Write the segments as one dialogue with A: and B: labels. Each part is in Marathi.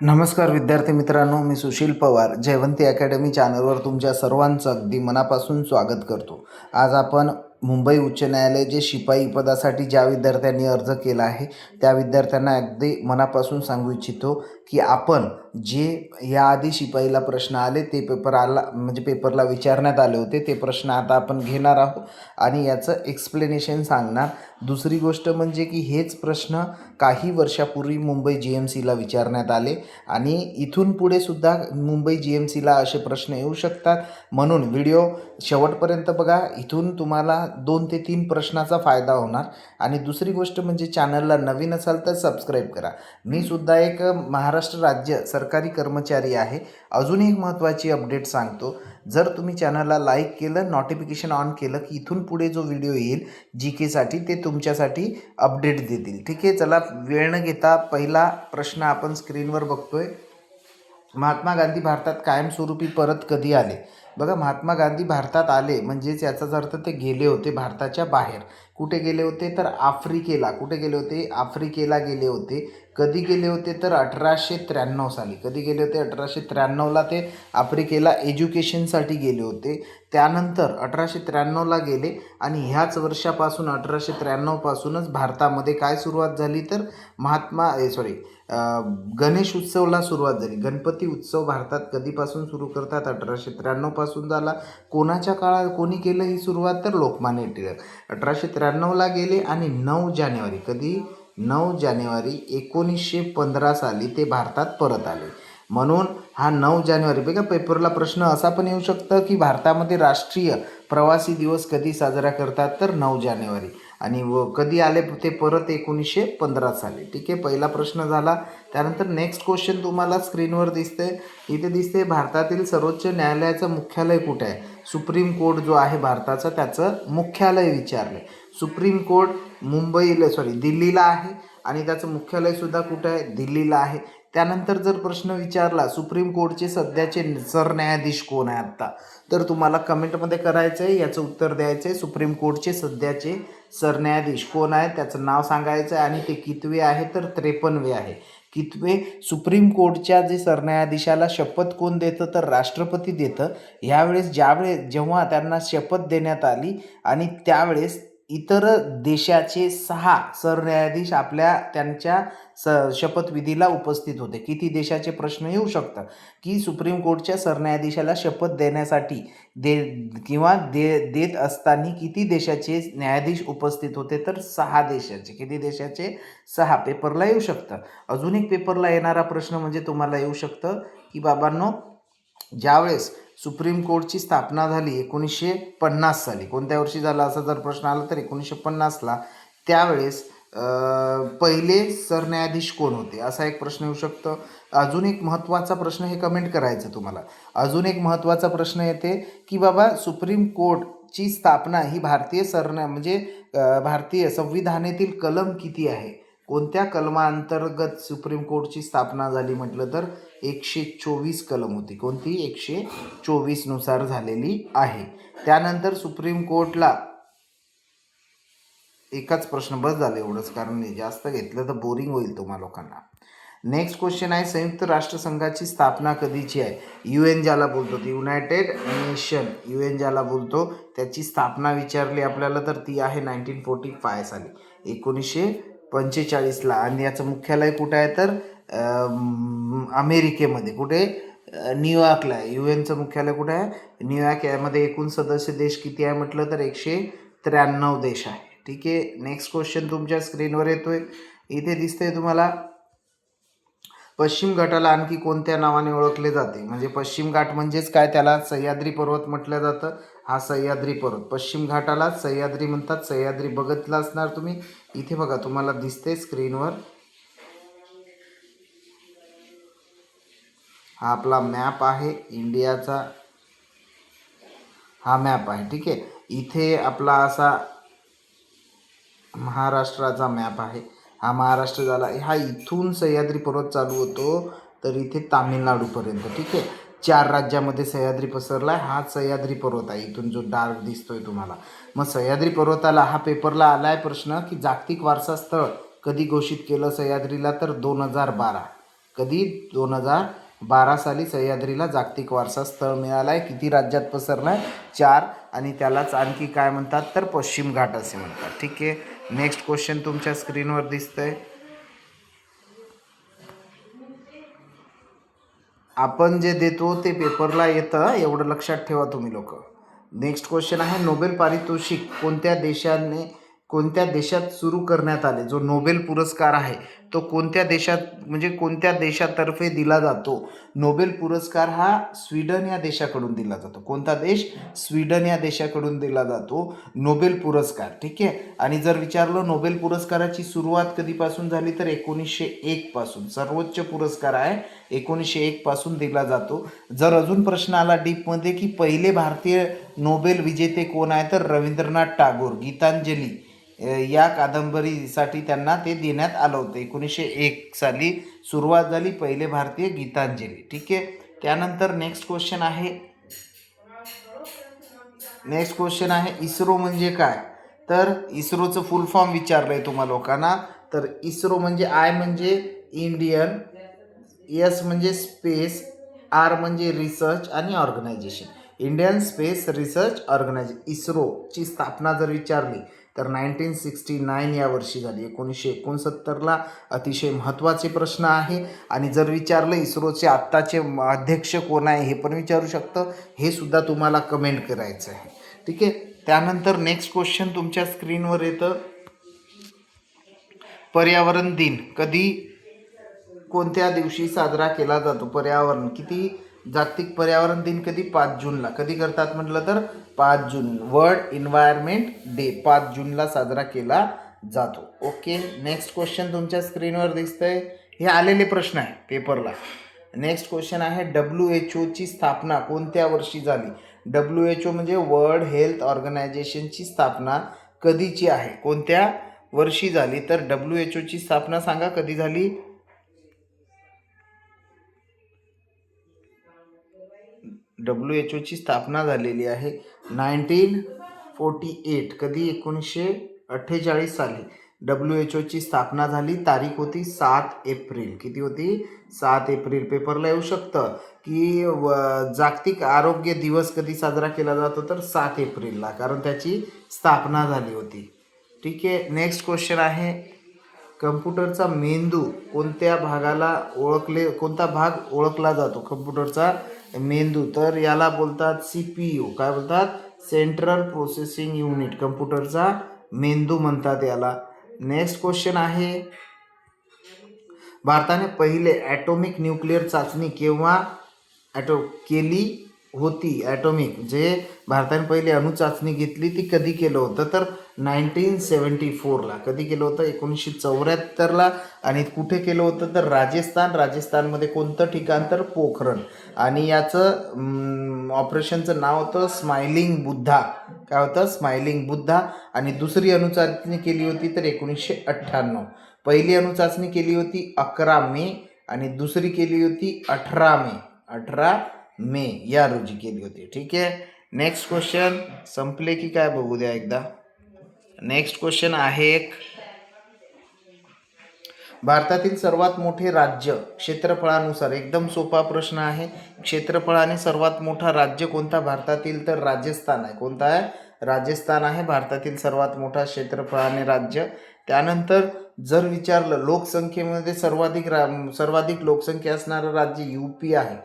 A: नमस्कार विद्यार्थी मित्रांनो, मी सुशील पवार जयवंती अकॅडमी चॅनलवर तुमच्या सर्वांचं अगदी मनापासून स्वागत करतो. आज आपण मुंबई उच्च न्यायालय जे शिपाई पदासाठी ज्या विद्यार्थ्यांनी अर्ज केला आहे त्या विद्यार्थ्यांना अगदी मनापासून सांगू इच्छितो की आपण जे याआधी शिपाईला प्रश्न आले ते पेपरला विचारण्यात आले होते ते प्रश्न आता आपण घेणार आहोत आणि याचं एक्सप्लेनेशन सांगणार. दुसरी गोष्ट म्हणजे की हेच प्रश्न काही वर्षापूर्वी मुंबई GMCला विचारण्यात आले आणि इथून पुढे सुद्धा मुंबई GMCला असे प्रश्न येऊ शकतात. म्हणून व्हिडिओ शेवटपर्यंत बघा. इथून तुम्हाला 2 ते 3 प्रश्नाचा फायदा होणार. आणि दुसरी गोष्ट म्हणजे चॅनलला नवीन असाल तर सबस्क्राईब करा. मी सुद्धा एक महाराष्ट्र राज्य सरकारी कर्मचारी आहे. अजून एक महत्त्वाची अपडेट सांगतो. जर तुम्ही चॅनलला लाईक केलं, नोटिफिकेशन ऑन केलं की इथून पुढे जो व्हिडिओ येईल GKसाठी ते तुमच्यासाठी अपडेट देतील. ठीक आहे, चला वेळ न घेता पहिला प्रश्न आपण स्क्रीनवर बघतोय. महात्मा गांधी भारतात कायमस्वरूपी परत कधी आले? बघा, महात्मा गांधी भारतात आले म्हणजेच याचाच अर्थ ते गेले होते भारताच्या बाहेर. कुठे गेले होते तर आफ्रिकेला. कुठे गेले होते? आफ्रिकेला गेले होते. कधी गेले होते तर 1893 साली. कधी गेले होते? 1893ला ते आफ्रिकेला एज्युकेशनसाठी गेले होते. त्यानंतर 1893ला गेले आणि ह्याच वर्षापासून 1893 पासूनच भारतामध्ये काय सुरुवात झाली तर गणेश उत्सवला सुरुवात झाली. गणपती उत्सव भारतात कधीपासून सुरू करतात? 1893 पासून झाला. कोणाच्या काळात कोणी केलं ही सुरुवात तर लोकमान्य टिळक. 1893ला गेले आणि 9 जानेवारी कधी 9 जानेवारी 1915 साली ते भारतात परत आले. म्हणून हा 9 जानेवारी बघा, पेपरला प्रश्न असा पण येऊ शकतं की भारतामध्ये राष्ट्रीय प्रवासी दिवस कधी साजरा करतात तर 9 जानेवारी. आणि कधी आले ते परत 1915 साली. ठीक आहे, पहिला प्रश्न झाला. त्यानंतर नेक्स्ट क्वेश्चन तुम्हाला स्क्रीनवर दिसते. इथे दिसते भारतातील सर्वोच्च न्यायालयाचं मुख्यालय कुठे आहे? सुप्रीम कोर्ट जो आहे भारताचं त्याचं मुख्यालय विचारले. सुप्रीम कोर्ट दिल्लीला आहे आणि त्याचं मुख्यालयसुद्धा कुठं आहे? दिल्लीला आहे. त्यानंतर जर प्रश्न विचारला सुप्रीम कोर्टचे सध्याचे सरन्यायाधीश कोण आहे आत्ता, तर तुम्हाला कमेंटमध्ये करायचं आहे, याचं उत्तर द्यायचं आहे. सुप्रीम कोर्टचे सध्याचे सरन्यायाधीश कोण आहे त्याचं नाव सांगायचं आहे आणि ते कितवे आहे तर 53वे आहे. कितवे? सुप्रीम कोर्टच्या जे सरन्यायाधीशाला शपथ कोण देतं तर राष्ट्रपती देतं. ह्यावेळेस जेव्हा त्यांना शपथ देण्यात आली आणि त्यावेळेस इतर देशाचे 6 सरन्यायाधीश त्यांच्या शपथविधीला उपस्थित होते. किती देशाचे प्रश्न येऊ शकतात की सुप्रीम कोर्टच्या सरन्यायाधीशाला शपथ देण्यासाठी देत असताना किती देशाचे न्यायाधीश उपस्थित होते तर 6 देशाचे. किती देशाचे? 6. पेपरला येऊ शकतं. अजून एक पेपरला येणारा प्रश्न म्हणजे तुम्हाला येऊ शकतं की बाबांनो, ज्यावेळेस सुप्रीम कोर्टची स्थापना झाली 1950 साली, कोणत्या वर्षी झाला असा जर प्रश्न आला तर 1950ला, त्यावेळेस पहिले सरन्यायाधीश कोण होते असा एक प्रश्न येऊ शकतो. अजून एक महत्त्वाचा प्रश्न, हे कमेंट करायचं तुम्हाला. अजून एक महत्त्वाचा प्रश्न येते की बाबा सुप्रीम कोर्टची स्थापना ही भारतीय संविधानातील कलम किती आहे? कोणत्या कलमाअंतर्गत सुप्रीम कोर्टची स्थापना झाली म्हटलं तर 124 कलम होती. कोणती? 124 नुसार झालेली आहे. त्यानंतर सुप्रीम कोर्टला एकच प्रश्न बस झालं एवढंच, कारण जास्त घेतलं तर बोरिंग होईल तुम्हा लोकांना. नेक्स्ट क्वेश्चन आहे, संयुक्त राष्ट्रसंघाची स्थापना कधीची आहे? UN ज्याला बोलतो, युनायटेड नेशन UN ज्याला बोलतो, त्याची स्थापना विचारली आपल्याला तर ती आहे 1945 साली, 1945ला. आणि याचं मुख्यालय कुठं आहे तर अमेरिकेमध्ये. कुठे? न्यूयॉर्कला आहे. UNचं मुख्यालय कुठे आहे? न्यूयॉर्क. यामध्ये एकूण सदस्य देश किती आहे म्हटलं तर 193 देश आहे. ठीक आहे, नेक्स्ट क्वेश्चन तुमच्या स्क्रीनवर येतोय. इथे दिसतंय तुम्हाला, पश्चिम घाटाला आणखी कोणत्या नावाने ओळखले जाते? म्हणजे पश्चिम घाट म्हणजेच काय? त्याला सह्याद्री पर्वत म्हटलं जातं. हा सह्याद्री पर्वत. पश्चिम घाटाला सह्याद्री म्हणतात. सह्याद्री बघितलं असणार तुम्ही. इथे बघा, तुम्हाला दिसते स्क्रीनवर, हा आपला मॅप आहे इंडियाचा. हा मॅप आहे. ठीक आहे, इथे आपला असा महाराष्ट्राचा मॅप आहे. हा महाराष्ट्र झाला. हा इथून सह्याद्री पर्वत चालू होतो तर इथे तामिळनाडूपर्यंत. ठीक आहे, 4 राज्यामध्ये सह्याद्री पसरला आहे. हा सह्याद्री पर्वत आहे, इथून जो डार्क दिसतोय तुम्हाला. मग सह्याद्री पर्वताला हा पेपरला आला आहे प्रश्न की जागतिक वारसा स्थळ कधी घोषित केलं सह्याद्रीला तर 2012. कधी? 2012 साली सह्याद्रीला जागतिक वारसा स्थळ मिळाला आहे. किती राज्यात पसरला आहे? 4. आणि त्यालाच आणखी काय म्हणतात तर पश्चिम घाट असे म्हणतात. ठीक आहे. नेक्स्ट क्वेश्चन तुमच्या स्क्रीनवर दिसतंय. आपण जे देतो ते पेपरला येतं, एवढं लक्षात ठेवा तुम्ही लोक. नेक्स्ट क्वेश्चन आहे, नोबेल पारितोषिक कोणत्या देशात सुरू करण्यात आले? जो नोबेल पुरस्कार आहे तो कोणत्या देशात, म्हणजे कोणत्या देशातर्फे दिला जातो? नोबेल पुरस्कार हा स्वीडन या देशाकडून दिला जातो. कोणता देश? स्वीडन या देशाकडून दिला जातो नोबेल पुरस्कार. ठीक आहे. आणि जर विचारलं नोबेल पुरस्काराची सुरुवात कधीपासून झाली तर 1901 पासून. सर्वोच्च पुरस्कार आहे, 1901 पासून दिला जातो. जर अजून प्रश्न आला डीपमध्ये की पहिले भारतीय नोबेल विजेते कोण आहे तर रवींद्रनाथ टागोर. गीतांजली या कादंबरीसाठी त्यांना ते देण्यात आलं होतं. 1901 साली सुरुवात झाली पहिले भारतीय गीतांजली. ठीक आहे. त्यानंतर नेक्स्ट क्वेश्चन आहे इस्रो म्हणजे काय? तर इस्रोचं फुल फॉर्म विचारलंय तुम्हा लोकांना. तर इस्रो म्हणजे आय म्हणजे इंडियन, एस म्हणजे स्पेस, आर म्हणजे रिसर्च आणि organisation. Indian space research organisation. इस्रोची स्थापना जर विचारली तर 1969 या वर्षी झाली. 1969ला. अतिशय महत्त्वाचे प्रश्न आहे. आणि जर विचारलं इस्रोचे आत्ताचे अध्यक्ष कोण आहे हे पण विचारू शकतं. हे सुद्धा तुम्हाला कमेंट करायचं आहे. ठीक आहे. त्यानंतर नेक्स्ट क्वेश्चन तुमच्या स्क्रीनवर येतं, पर्यावरण दिन कधी, कोणत्या दिवशी साजरा केला जातो? पर्यावरण जागतिक पर्यावरण दिन कधी? 5 जूनला. कधी करतात म्हटलं तर 5 जून. वर्ल्ड एन्व्हायरमेंट डे 5 जूनला साजरा केला जातो. ओके. नेक्स्ट क्वेश्चन तुमच्या स्क्रीनवर दिसतंय. हे आलेले प्रश्न आहे पेपरला. नेक्स्ट क्वेश्चन आहे, WHO स्थापना कोणत्या वर्षी झाली? WHO म्हणजे वर्ल्ड हेल्थ ऑर्गनायझेशनची स्थापना कधीची आहे? कोणत्या वर्षी झाली? तर WHO स्थापना सांगा कधी झाली? WHO स्थापना झालेली आहे 1948. कधी? 1948 साली WHO स्थापना झाली. तारीख होती 7 एप्रिल. किती होती? 7 एप्रिल. पेपरला येऊ शकतं की जागतिक आरोग्य दिवस कधी साजरा केला जातो तर 7 एप्रिलला, कारण त्याची स्थापना झाली होती. ठीक आहे. नेक्स्ट क्वेश्चन आहे, कम्प्युटरचा मेंदू कोणत्या कोणता भाग ओळखला जातो? कम्प्युटरचा मेंदू, तर याला बोलतात CPU. काय बोलतात? Central processing unit. कम्प्युटरचा मेंदू म्हणतात याला. नेक्स्ट क्वेश्चन आहे, भारताने पहिले ॲटॉमिक न्यूक्लिअर चाचणी केव्हा केली होती? ॲटॉमिक जे भारताने पहिले अणुचाचणी घेतली ती कधी केलं होतं? तर 1974ला. कधी केलं होतं? 1974ला. आणि कुठे केलं होतं तर राजस्थानमध्ये. कोणतं ठिकाण तर पोखरण. आणि याचं ऑपरेशनचं नाव होतं स्माइलिंग बुद्धा. काय होतं? स्माइलिंग बुद्धा. आणि दुसरी अणुचाचणी केली होती तर 1998. पहिली अणुचाचणी केली होती 11 मे आणि दुसरी केली होती 18 मे या रोजी केली होती. ठीक आहे. नेक्स्ट क्वेश्चन संपले की काय बघू द्या एकदा. नेक्स्ट क्वेश्चन आहे एक, भारतातील सर्वात मोठे राज्य क्षेत्रफळानुसार. एकदम सोपा प्रश्न आहे. क्षेत्रफळाने सर्वात मोठा राज्य कोणता भारतातील? तर राजस्थान आहे. कोणता आहे? राजस्थान आहे भारतातील सर्वात मोठा क्षेत्रफळाने राज्य. त्यानंतर जर विचारलं लोकसंख्येमध्ये सर्वाधिक लोकसंख्या असणारं राज्य UP आहे.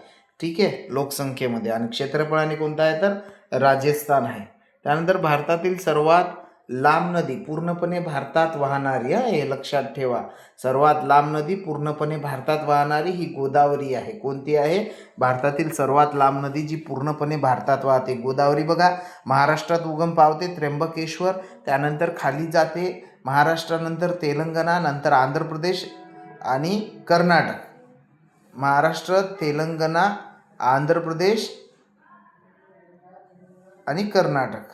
A: ठीक आहे, लोकसंख्येमध्ये. आणि क्षेत्रफळाने कोणता आहे तर राजस्थान आहे. त्यानंतर भारतातील सर्वात लांब नदी पूर्णपणे भारतात वाहणारी, हे लक्षात ठेवा, सर्वात लांब नदी पूर्णपणे भारतात वाहणारी ही गोदावरी आहे. कोणती आहे? भारतातील सर्वात लांब नदी जी पूर्णपणे भारतात वाहते गोदावरी. बघा, महाराष्ट्रात उगम पावते त्र्यंबकेश्वर, त्यानंतर खाली जाते महाराष्ट्रानंतर तेलंगणा, नंतर आंध्र प्रदेश आणि कर्नाटक. महाराष्ट्र, तेलंगणा, आंध्र प्रदेश आणि कर्नाटक.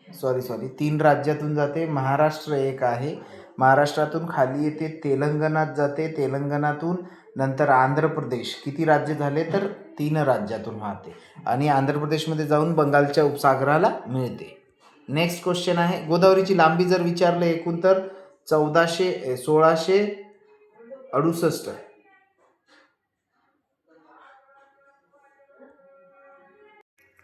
A: सॉरी 3 राज्यातून जाते. महाराष्ट्र एक आहे, महाराष्ट्रातून खाली येते तेलंगणात जाते, तेलंगणातून नंतर आंध्र प्रदेश. किती राज्य झाले तर 3 राज्यातून वाहते आणि आंध्र प्रदेशमध्ये जाऊन बंगालच्या उपसागराला मिळते. नेक्स्ट क्वेश्चन आहे, गोदावरीची लांबी जर विचारलं एकूण तर 1668.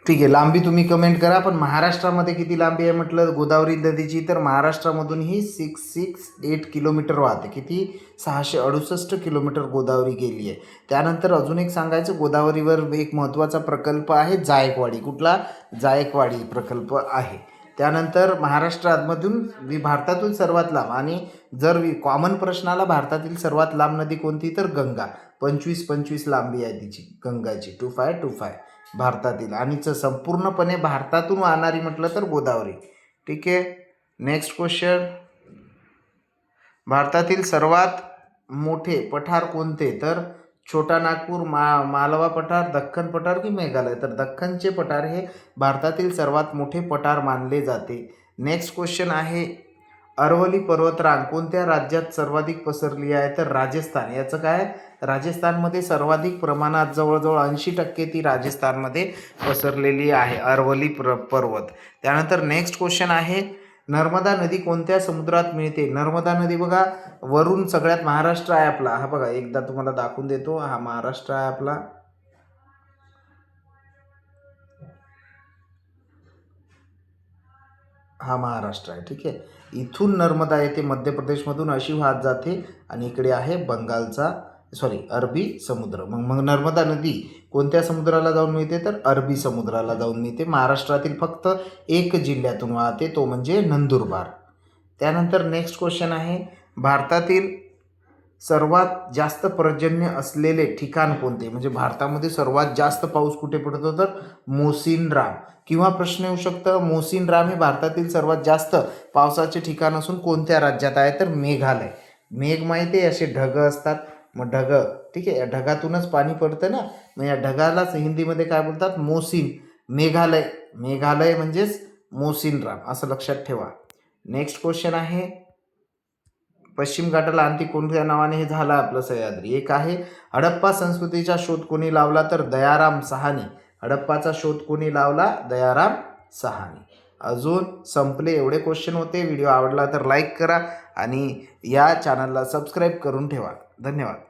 A: ठीक आहे, लांबी तुम्ही कमेंट करा. पण महाराष्ट्रामध्ये किती लांबी आहे म्हटलं गोदावरी नदीची, तर महाराष्ट्रामधून ही 668 किलोमीटर वाहते. किती? 668 किलोमीटर गोदावरी गेली आहे. त्यानंतर अजून एक सांगायचं, गोदावरीवर एक महत्त्वाचा प्रकल्प आहे जायकवाडी. कुठला? जायकवाडी प्रकल्प आहे. त्यानंतर महाराष्ट्रामधून भारतातून सर्वात लांब, आणि जर कॉमन प्रश्नाला भारतातील सर्वात लांब नदी कोणती, तर गंगा. 25 लांबी आहे तिची गंगाची, 2525 भारतातील. आणि संपूर्णपणे भारतातून वाहणारी म्हटलं तर गोदावरी. ठीक आहे. नेक्स्ट क्वेश्चन, भारतातील सर्वात मोठे पठार कोणते, तर छोटा नागपूर, मालवा पठार, दख्खन पठार की मेघालय, तर दख्खनचे पठार हे भारतातील सर्वात मोठे पठार मानले जाते. नेक्स्ट क्वेश्चन आहे, अरवली पर्वतरांग कोणत्या राज्यात सर्वाधिक पसरली आहे, तर राजस्थान. याचं काय? राजस्थानमध्ये सर्वाधिक प्रमाणात, जवळजवळ 80% ती राजस्थानमध्ये पसरलेली आहे, अरवली पर्वत. त्यानंतर नेक्स्ट क्वेश्चन आहे, नर्मदा नदी कोणत्या समुद्रात मिळते. नर्मदा नदी बघा, वरून सगळ्यात महाराष्ट्र आहे आपला. हा बघा, एकदा तुम्हाला दाखवून देतो. हा महाराष्ट्र आहे आपला. हा महाराष्ट्र आहे. ठीक आहे. इथून नर्मदा येते मध्य प्रदेशमधून, अशी वाहत जाते आणि इकडे आहे अरबी समुद्र. मग नर्मदा नदी कोणत्या समुद्राला जाऊन मिळते, तर अरबी समुद्राला जाऊन मिळते. महाराष्ट्रातील फक्त एक जिल्ह्यातून वाहते, तो म्हणजे नंदुरबार. त्यानंतर नेक्स्ट क्वेश्चन आहे, भारतातील सर्वात जास्त पर्जन्य असलेले ठिकाण कोणते, म्हणजे भारतामध्ये सर्वात जास्त पाऊस कुठे पडतो, तर मोसिनराम. किंवा प्रश्न येऊ शकतं, मोसिनराम हे भारतातील सर्वात जास्त पावसाचे ठिकाण असून कोणत्या राज्यात आहे, तर मेघालय. मेघ माहिती आहे, असे ढग असतात, मग ढग, ठीक आहे, या ढगातूनच पाणी पडतं ना, मग या ढगालाच हिंदीमध्ये काय बोलतात, मोसिन. मेघालय म्हणजेच मोसिनराम, असं लक्षात ठेवा. नेक्स्ट क्वेश्चन आहे, पश्चिम घाटाला आणखी कोणत्या नावाने हे झालं आपलं सह्याद्री. एक आहे, हडप्पा संस्कृतीचा शोध कोणी लावला, तर दयाराम साहनी. हडप्पाचा शोध कोणी लावला, दयाराम साहनी. अजून संपले, एवढे क्वेश्चन होते. व्हिडिओ आवडला तर लाईक करा आणि या चॅनलला सबस्क्राईब करून ठेवा. धन्यवाद.